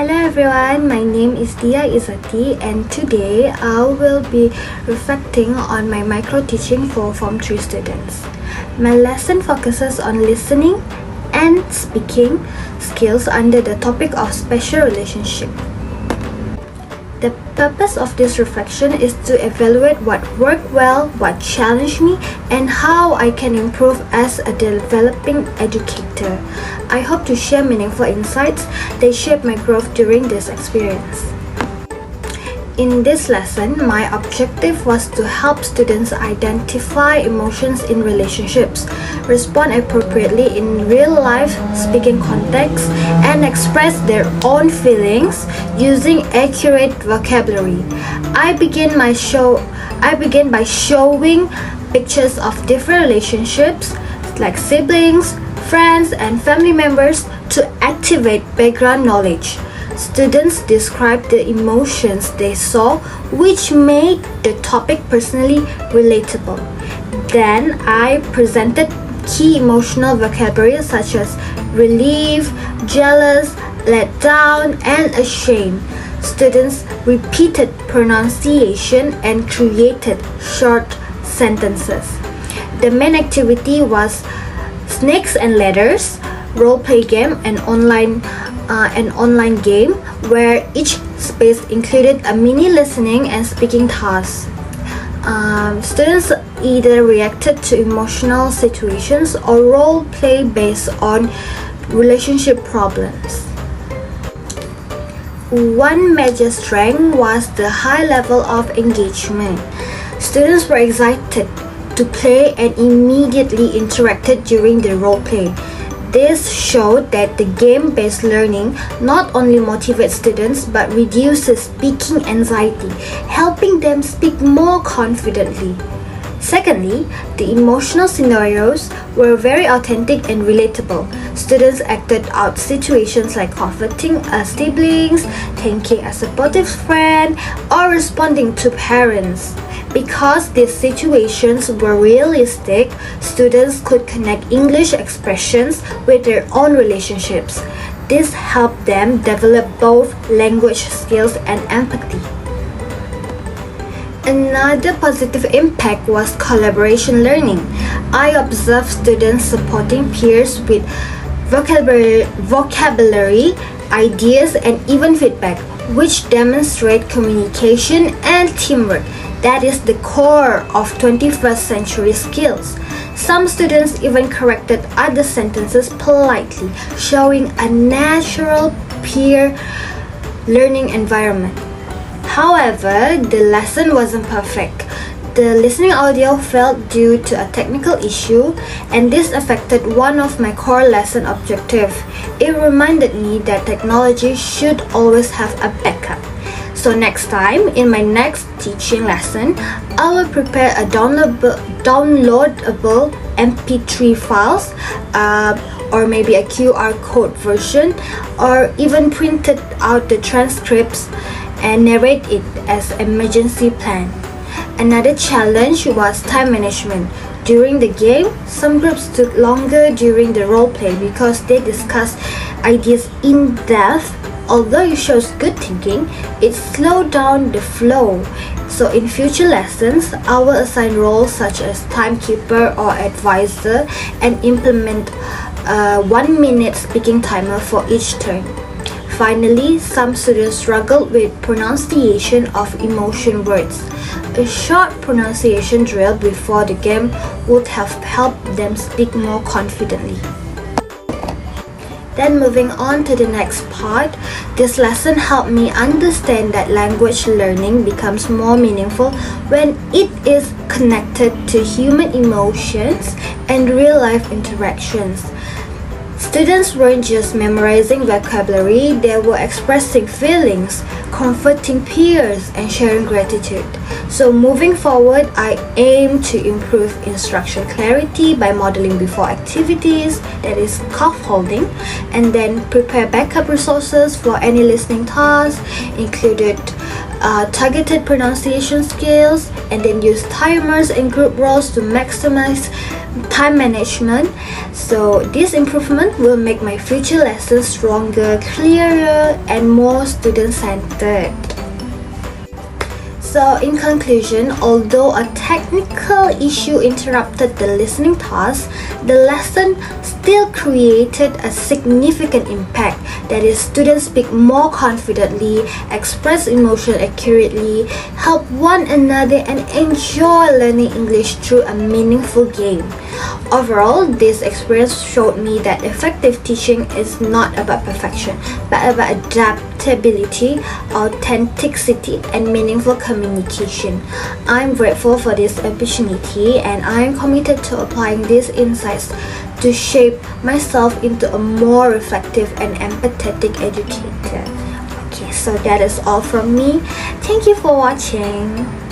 Hello everyone, my name is Dia Izzati and today I will be reflecting on my micro-teaching for Form 3 students. My lesson focuses on listening and speaking skills under the topic of special relationship. The purpose of this reflection is to evaluate what worked well, what challenged me, and how I can improve as a developing educator. I hope to share meaningful insights that shape my growth during this experience. In this lesson, my objective was to help students identify emotions in relationships, respond appropriately in real-life speaking contexts, and express their own feelings using accurate vocabulary. I began by showing pictures of different relationships like siblings, friends, and family members to activate background knowledge. Students described the emotions they saw, which made the topic personally relatable. Then I presented key emotional vocabulary such as relief, jealous, let down, and ashamed. Students repeated pronunciation and created short sentences. The main activity was Snakes and Ladders, role-play game, an online game where each space included a mini listening and speaking task. Students either reacted to emotional situations or role-play based on relationship problems. One major strength was the high level of engagement. Students were excited to play and immediately interacted during the role-play. This showed that the game-based learning not only motivates students but reduces speaking anxiety, helping them speak more confidently. Secondly, the emotional scenarios were very authentic and relatable. Students acted out situations like comforting siblings, thanking a supportive friend, or responding to parents. Because these situations were realistic, students could connect English expressions with their own relationships. This helped them develop both language skills and empathy. Another positive impact was collaboration learning. I observed students supporting peers with vocabulary, ideas, and even feedback, which demonstrate communication and teamwork. That is the core of 21st century skills. Some students even corrected other sentences politely, showing a natural peer learning environment. However, the lesson wasn't perfect. The listening audio failed due to a technical issue, and this affected one of my core lesson objectives. It reminded me that technology should always have a backup. So next time, in my next teaching lesson, I will prepare a downloadable MP3 files, or maybe a QR code version, or even printed out the transcripts and narrate it as emergency plan. Another challenge was time management. During the game, some groups took longer during the role play because they discussed ideas in depth. Although it shows good thinking, it slowed down the flow. So in future lessons, I will assign roles such as timekeeper or advisor and implement a 1-minute speaking timer for each turn. Finally, some students struggled with pronunciation of emotion words. A short pronunciation drill before the game would have helped them speak more confidently. Then moving on to the next part, this lesson helped me understand that language learning becomes more meaningful when it is connected to human emotions and real-life interactions. Students weren't just memorizing vocabulary, they were expressing feelings, comforting peers, and sharing gratitude. So moving forward, I aim to improve instruction clarity by modeling before activities, that is cuff holding, and then prepare backup resources for any listening tasks, included targeted pronunciation skills, and then use timers and group roles to maximize time management. So this improvement will make my future lessons stronger, clearer, and more student-centered. So in conclusion, although a technical issue interrupted the listening task, the lesson still created a significant impact. That is, students speak more confidently, express emotion accurately, help one another, and enjoy learning English through a meaningful game. Overall, this experience showed me that effective teaching is not about perfection, but about adaptability, authenticity, and meaningful communication. I'm grateful for this opportunity, and I am committed to applying these insights to shape myself into a more reflective and empathetic educator. Okay, so that is all from me. Thank you for watching.